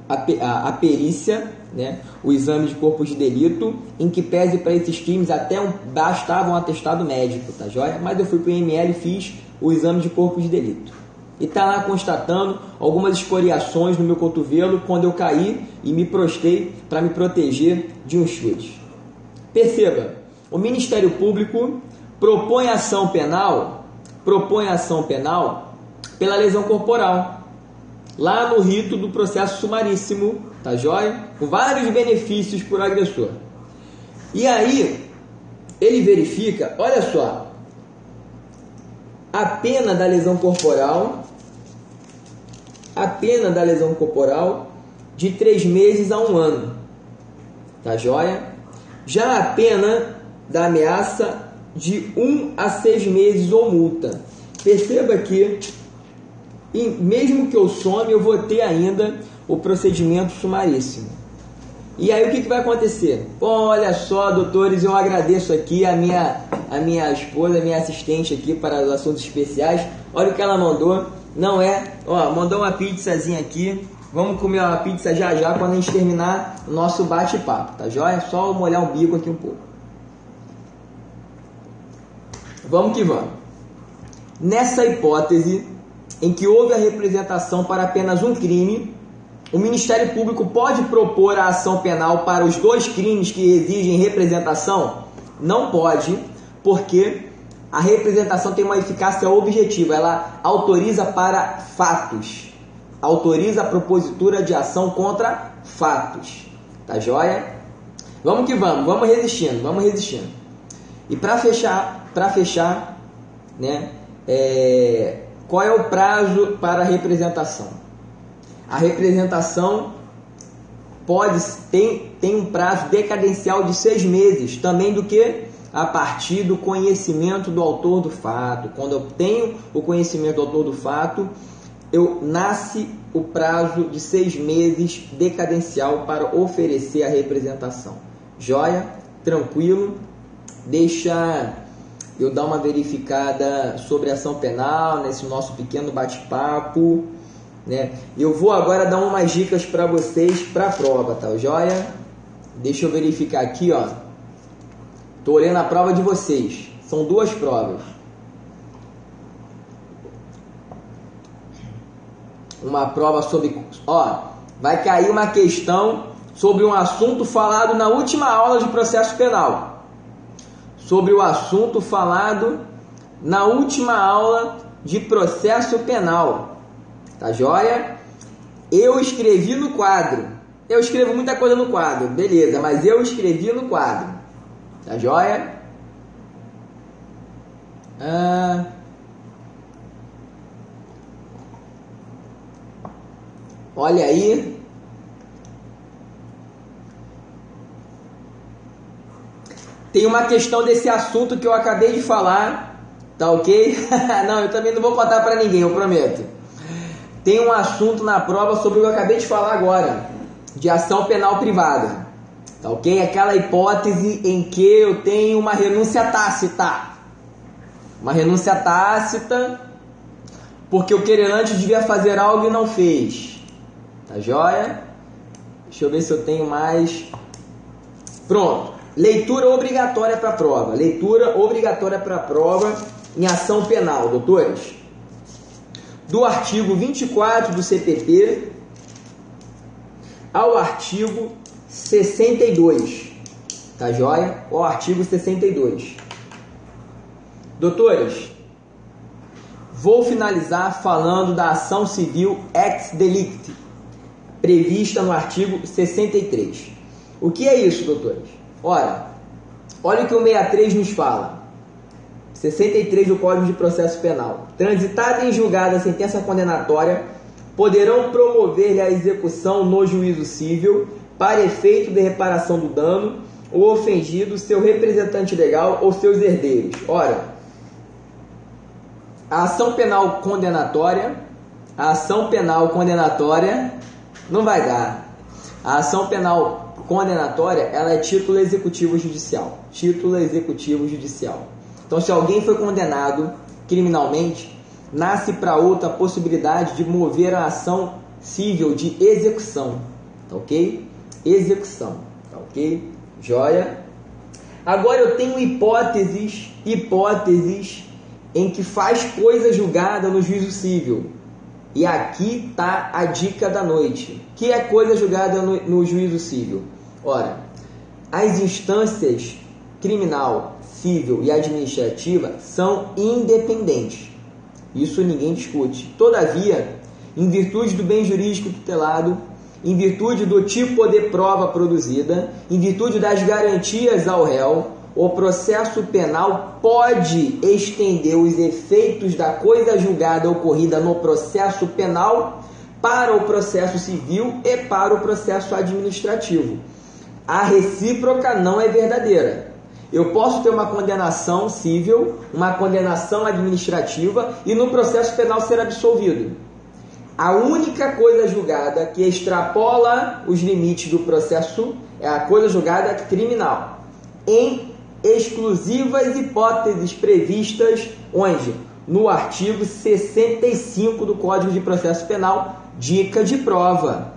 a perícia, né, o exame de corpo de delito, em que pese para esses crimes até bastava um atestado médico, tá joia? Mas eu fui para o IML e fiz o exame de corpo de delito. E está lá constatando algumas escoriações no meu cotovelo quando eu caí e me prostrei para me proteger de um chute. Perceba, o Ministério Público propõe ação penal pela lesão corporal, lá no rito do processo sumaríssimo, tá joia? Com vários benefícios por agressor. E aí, ele verifica, olha só, a pena da lesão corporal de 3 meses a 1 ano, tá joia? Já a pena da ameaça de 1 a 6 meses ou multa. Perceba que, mesmo que eu some, eu vou ter ainda o procedimento sumaríssimo. E aí o que vai acontecer? Olha só, doutores, eu agradeço aqui a minha esposa, a minha assistente aqui para os assuntos especiais. Olha o que ela mandou. Não é? Ó, mandou uma pizzazinha aqui. Vamos comer uma pizza já já quando a gente terminar o nosso bate-papo, tá joia? Só molhar o bico aqui um pouco. Vamos que vamos. Nessa hipótese em que houve a representação para apenas um crime, o Ministério Público pode propor a ação penal para os 2 crimes que exigem representação? Não pode, porque a representação tem uma eficácia objetiva, ela autoriza para fatos, autoriza a propositura de ação contra fatos, tá joia? Vamos que vamos resistindo. E para fechar, né, qual é o prazo para a representação? A representação tem um prazo decadencial de 6 meses, também do que a partir do conhecimento do autor do fato. Quando eu tenho o conhecimento do autor do fato, nasce o prazo de 6 meses decadencial para oferecer a representação. Joia? Tranquilo? Deixa eu dar uma verificada sobre a ação penal nesse nosso pequeno bate-papo, né? Eu vou agora dar umas dicas para vocês para a prova, tá joia? Deixa eu verificar aqui, ó. Tô olhando a prova de vocês. São 2 provas. Uma prova sobre... vai cair uma questão sobre um assunto falado na última aula de processo penal. Sobre o assunto falado na última aula de processo penal. Tá joia? Eu escrevi no quadro. Eu escrevo muita coisa no quadro, beleza, mas eu escrevi no quadro. Tá joia? Olha aí. Tem uma questão desse assunto que eu acabei de falar, tá ok? Não, eu também não vou contar para ninguém, eu prometo. Tem um assunto na prova sobre o que eu acabei de falar agora, de ação penal privada, tá ok? Aquela hipótese em que eu tenho uma renúncia tácita. Uma renúncia tácita porque o querelante devia fazer algo e não fez. Tá joia? Deixa eu ver se eu tenho mais Pronto. Leitura obrigatória para a prova. Leitura obrigatória para a prova em ação penal, doutores. Do artigo 24 do CPP ao artigo 62. Tá joia? O artigo 62. Doutores, vou finalizar falando da ação civil ex delicti, prevista no artigo 63. O que é isso, doutores? Ora, olha o que o 63 nos fala. 63 do Código de Processo Penal. Transitada em julgada a sentença condenatória, poderão promover-lhe a execução no juízo civil para efeito de reparação do dano ou ofendido, seu representante legal ou seus herdeiros. Ora, a ação penal condenatória não vai dar. A ação penal condenatória, ela é título executivo judicial. Título executivo judicial. Então, se alguém foi condenado criminalmente, nasce para outra a possibilidade de mover a ação civil de execução. Tá ok? Execução. Tá ok? Joia? Agora eu tenho hipóteses em que faz coisa julgada no juízo civil. E aqui está a dica da noite. O que é coisa julgada no juízo civil? Ora, as instâncias criminal, civil e administrativa são independentes. Isso ninguém discute. Todavia, em virtude do bem jurídico tutelado, em virtude do tipo de prova produzida, em virtude das garantias ao réu, o processo penal pode estender os efeitos da coisa julgada ocorrida no processo penal para o processo civil e para o processo administrativo. A recíproca não é verdadeira. Eu posso ter uma condenação civil, uma condenação administrativa e no processo penal ser absolvido. A única coisa julgada que extrapola os limites do processo é a coisa julgada criminal, em exclusivas hipóteses previstas onde? No artigo 65 do Código de Processo Penal, dica de prova.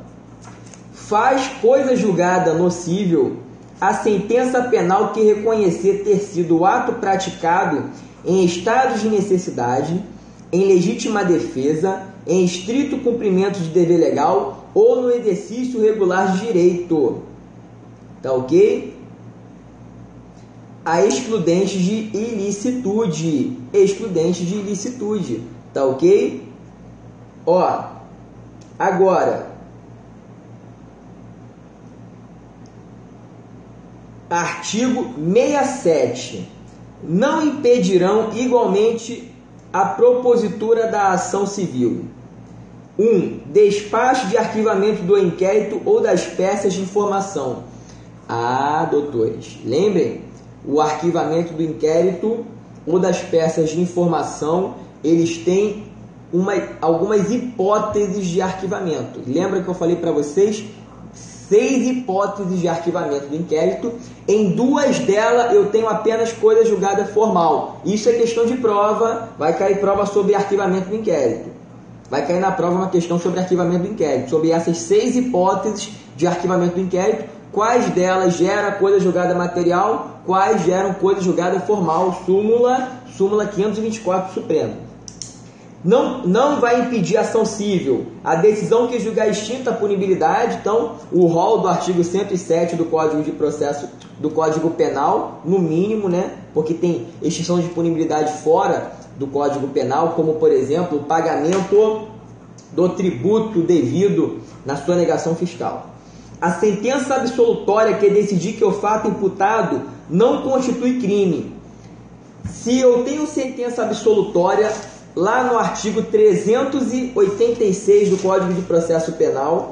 Faz coisa julgada no cível a sentença penal que reconhecer ter sido o ato praticado em estado de necessidade, em legítima defesa, em estrito cumprimento de dever legal ou no exercício regular de direito. Tá ok? A excludente de ilicitude. Excludente de ilicitude. Tá ok? Ó, agora, artigo 67. Não impedirão igualmente a propositura da ação civil. 1. Despacho de arquivamento do inquérito ou das peças de informação. Ah, doutores, lembrem, o arquivamento do inquérito ou das peças de informação, eles têm algumas hipóteses de arquivamento. Lembra que eu falei para vocês? 6 hipóteses de arquivamento do inquérito. Em 2 delas eu tenho apenas coisa julgada formal. Isso é questão de prova. Vai cair prova sobre arquivamento do inquérito. Vai cair na prova uma questão sobre arquivamento do inquérito. Sobre essas 6 hipóteses de arquivamento do inquérito, quais delas geram coisa julgada material, quais geram coisa julgada formal. Súmula 524 do Supremo. Não vai impedir a ação civil. A decisão que julgar extinta a punibilidade, então, o rol do artigo 107 do Código de Processo, do Código Penal, no mínimo, né? Porque tem extinção de punibilidade fora do Código Penal, como, por exemplo, o pagamento do tributo devido na sua negação fiscal. A sentença absolutória que decidir que o fato imputado não constitui crime. Se eu tenho sentença absolutória lá no artigo 386 do Código de Processo Penal,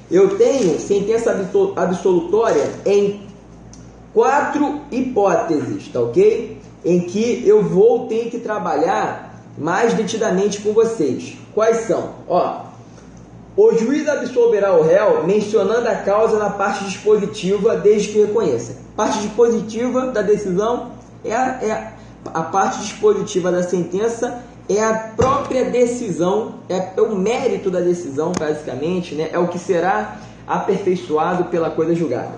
eu tenho sentença absolutória em 4 hipóteses, tá ok? Em que eu vou ter que trabalhar mais detidamente com vocês. Quais são? Ó, o juiz absolverá o réu mencionando a causa na parte dispositiva desde que reconheça. Parte dispositiva da decisão a parte dispositiva da sentença é a própria decisão, é o mérito da decisão, basicamente, né? É o que será aperfeiçoado pela coisa julgada.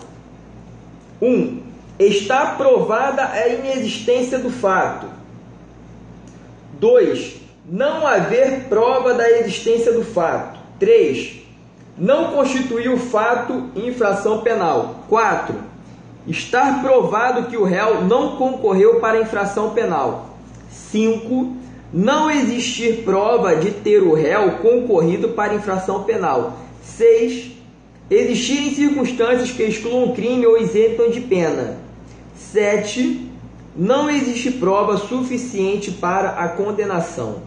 1. Está provada a inexistência do fato. 2. Não haver prova da existência do fato. 3. Não constituir o fato infração penal. 4. Estar provado que o réu não concorreu para a infração penal. 5. Não existir prova de ter o réu concorrido para a infração penal. 6. Existirem circunstâncias que excluam crime ou isentam de pena. 7. Não existe prova suficiente para a condenação.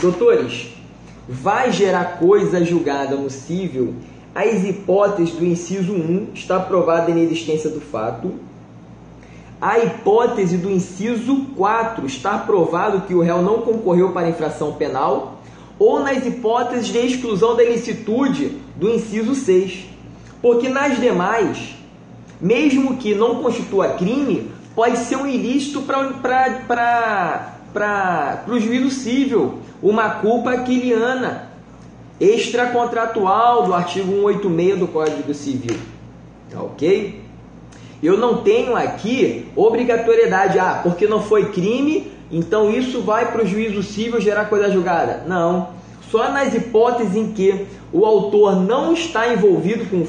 Doutores, vai gerar coisa julgada no cível as hipóteses do inciso 1 está provada a inexistência do fato. A hipótese do inciso 4 está provado que o réu não concorreu para a infração penal, ou nas hipóteses de exclusão da ilicitude do inciso 6. Porque nas demais, mesmo que não constitua crime, pode ser um ilícito para o juízo cível, uma culpa aquiliana, extracontratual do artigo 186 do Código Civil. Tá ok? Eu não tenho aqui obrigatoriedade, porque não foi crime, então isso vai para o juízo cível gerar coisa julgada. Não. Só nas hipóteses em que o autor não está envolvido com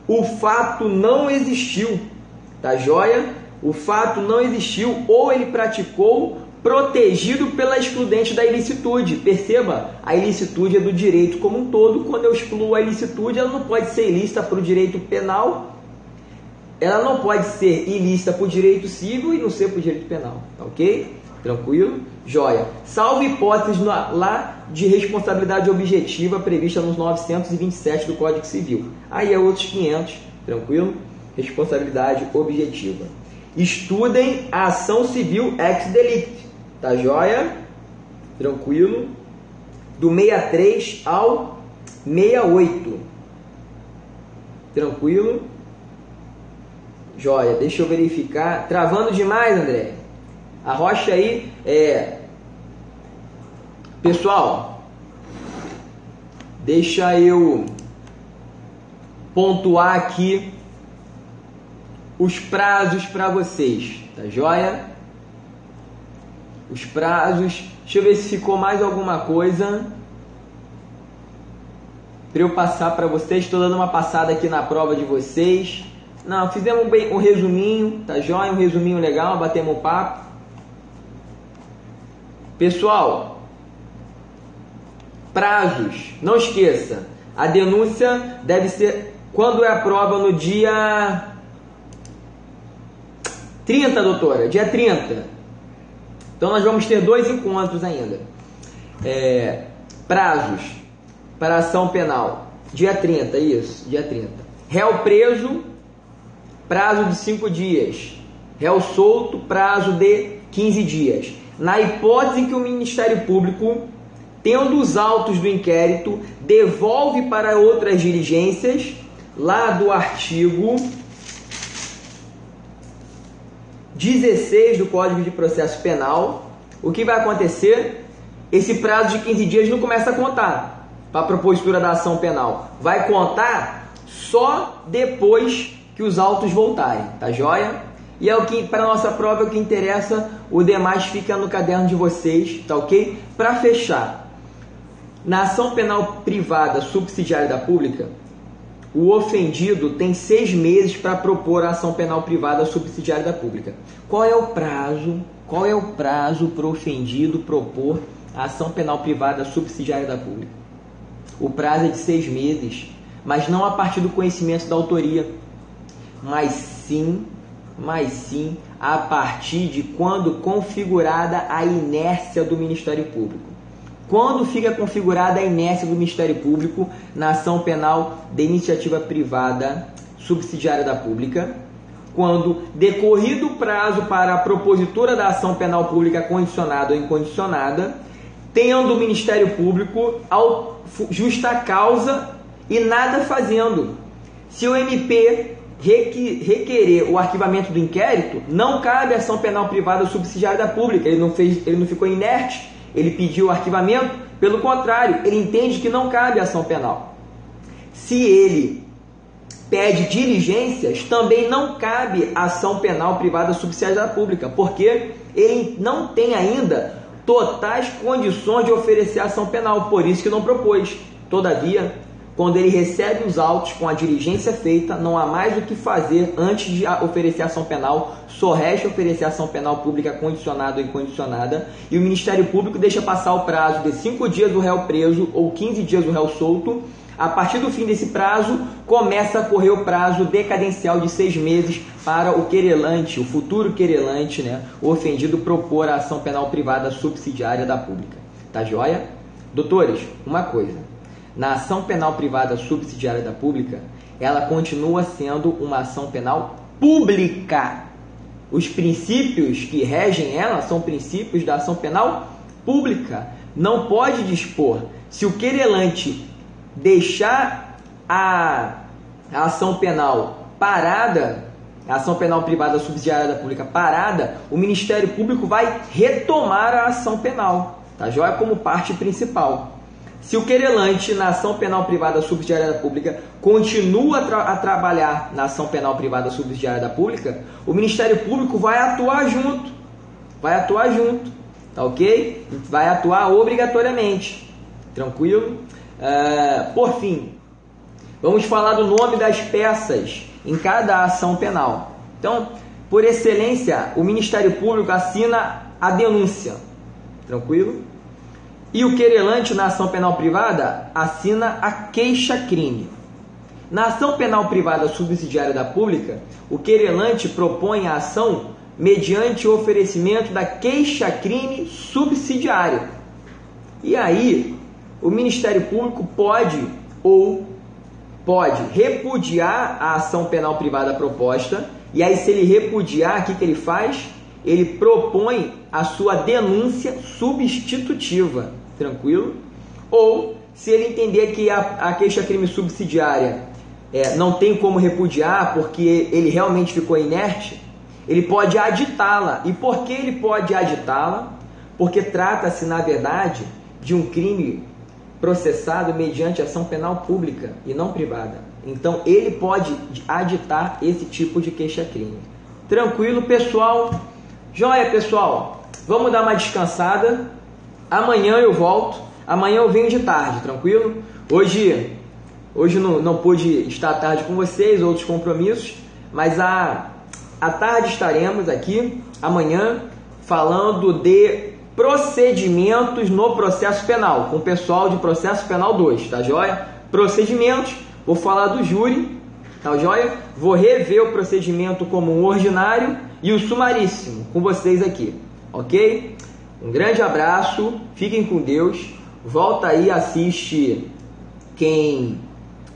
o fato não existiu. Tá joia? O fato não existiu ou ele praticou protegido pela excludente da ilicitude. Perceba, a ilicitude é do direito como um todo. Quando eu excluo a ilicitude, ela não pode ser ilícita para o direito penal, ela não pode ser ilícita para o direito civil e não ser para o direito penal. Tá ok? Tranquilo? Joia. Salvo hipótese lá de responsabilidade objetiva prevista nos 927 do Código Civil. Aí é outros 500. Tranquilo? Responsabilidade objetiva. Estudem a ação civil ex delicto. Tá joia? Tranquilo? Do 63 ao 68. Tranquilo? Joia. Deixa eu verificar. Travando demais, André? Arrocha aí. Pessoal, deixa eu pontuar aqui os prazos para vocês. Tá joia? Os prazos, deixa eu ver se ficou mais alguma coisa para eu passar para vocês. Estou dando uma passada aqui na prova de vocês. Não, fizemos um resuminho, tá joia? Um resuminho legal, batemos um papo. Pessoal, prazos, não esqueça, a denúncia deve ser, quando é a prova? No dia 30, doutora, dia 30. Então nós vamos ter 2 encontros ainda. Prazos para ação penal. Dia 30, isso, dia 30. Réu preso, prazo de 5 dias. Réu solto, prazo de 15 dias. Na hipótese em que o Ministério Público, tendo os autos do inquérito, devolve para outras diligências, lá do artigo 16 do Código de Processo Penal, o que vai acontecer? Esse prazo de 15 dias não começa a contar para a propositura da ação penal. Vai contar só depois que os autos voltarem, tá joia? E é o que, para a nossa prova, é o que interessa, o demais fica no caderno de vocês, tá ok? Para fechar, na ação penal privada subsidiária da pública, o ofendido tem 6 meses para propor a ação penal privada subsidiária da pública. Qual é o prazo? Qual é o prazo para o ofendido propor a ação penal privada subsidiária da pública? O prazo é de 6 meses, mas não a partir do conhecimento da autoria, mas sim a partir de quando configurada a inércia do Ministério Público. Quando fica configurada a inércia do Ministério Público na ação penal de iniciativa privada subsidiária da pública, quando, decorrido o prazo para a propositura da ação penal pública condicionada ou incondicionada, tendo o Ministério Público justa causa e nada fazendo. Se o MP requerer o arquivamento do inquérito, não cabe ação penal privada subsidiária da pública. Ele não ficou inerte, ele pediu o arquivamento, pelo contrário, ele entende que não cabe ação penal. Se ele pede diligências, também não cabe ação penal privada subsidiária pública, porque ele não tem ainda totais condições de oferecer ação penal, por isso que não propôs. Todavia, quando ele recebe os autos com a diligência feita, não há mais o que fazer antes de oferecer ação penal, só resta oferecer ação penal pública condicionada ou incondicionada, e o Ministério Público deixa passar o prazo de 5 dias do réu preso ou 15 dias do réu solto. A partir do fim desse prazo, começa a correr o prazo decadencial de 6 meses para o querelante, o futuro querelante, né, o ofendido, propor a ação penal privada subsidiária da pública. Tá joia? Doutores, uma coisa. Na ação penal privada subsidiária da pública, ela continua sendo uma ação penal pública. Os princípios que regem ela são princípios da ação penal pública. Não pode dispor, se o querelante deixar a ação penal parada, a ação penal privada subsidiária da pública parada, o Ministério Público vai retomar a ação penal, tá joia? Como parte principal. Se o querelante na ação penal privada subsidiária da pública continua a trabalhar na ação penal privada subsidiária da pública, o Ministério Público vai atuar junto, tá ok? Vai atuar obrigatoriamente, tranquilo? Por fim, vamos falar do nome das peças em cada ação penal. Então, por excelência, o Ministério Público assina a denúncia, tranquilo? E o querelante na ação penal privada assina a queixa-crime. Na ação penal privada subsidiária da pública, o querelante propõe a ação mediante o oferecimento da queixa-crime subsidiária. E aí, o Ministério Público pode repudiar a ação penal privada proposta, e aí se ele repudiar, o que ele faz? Ele propõe a sua denúncia substitutiva, tranquilo? Ou, se ele entender que a queixa-crime subsidiária não tem como repudiar, porque ele realmente ficou inerte, ele pode aditá-la. E por que ele pode aditá-la? Porque trata-se, na verdade, de um crime processado mediante ação penal pública e não privada. Então, ele pode aditar esse tipo de queixa-crime. Tranquilo, pessoal? Joia, pessoal? Vamos dar uma descansada. Amanhã eu volto. Amanhã eu venho de tarde, tranquilo? Hoje não pude estar à tarde com vocês, outros compromissos, mas à tarde estaremos aqui, amanhã, falando de procedimentos no processo penal, com o pessoal de processo penal 2, tá joia? Procedimentos, vou falar do júri, tá joia? Vou rever o procedimento comum ordinário e o sumaríssimo com vocês aqui, ok? Um grande abraço, fiquem com Deus, volta aí, assiste quem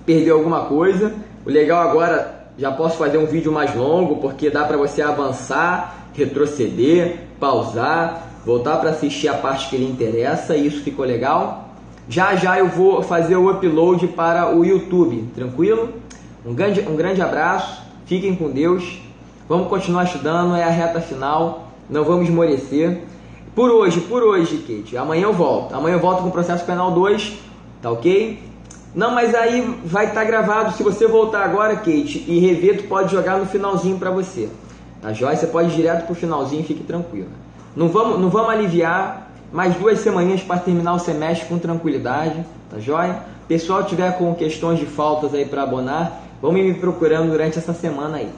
perdeu alguma coisa. O legal agora, já posso fazer um vídeo mais longo, porque dá para você avançar, retroceder, pausar, voltar para assistir a parte que lhe interessa, e isso ficou legal. Já eu vou fazer o upload para o YouTube, tranquilo? Um grande abraço, fiquem com Deus, vamos continuar estudando, é a reta final, não vamos esmorecer. Por hoje, Kate, amanhã eu volto com o processo penal 2, tá ok? Não, mas aí vai estar gravado, se você voltar agora, Kate, e rever, tu pode jogar no finalzinho para você, tá joia? Você pode ir direto pro finalzinho, fique tranquilo. Não vamos aliviar, mais 2 semaninhas para terminar o semestre com tranquilidade, tá joia? Pessoal tiver com questões de faltas aí para abonar, vão me procurando durante essa semana aí.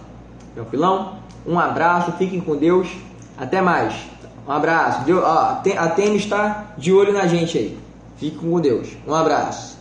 Tranquilão? Um abraço, fiquem com Deus, até mais. Um abraço. A Tênis está de olho na gente aí. Fiquem com Deus. Um abraço.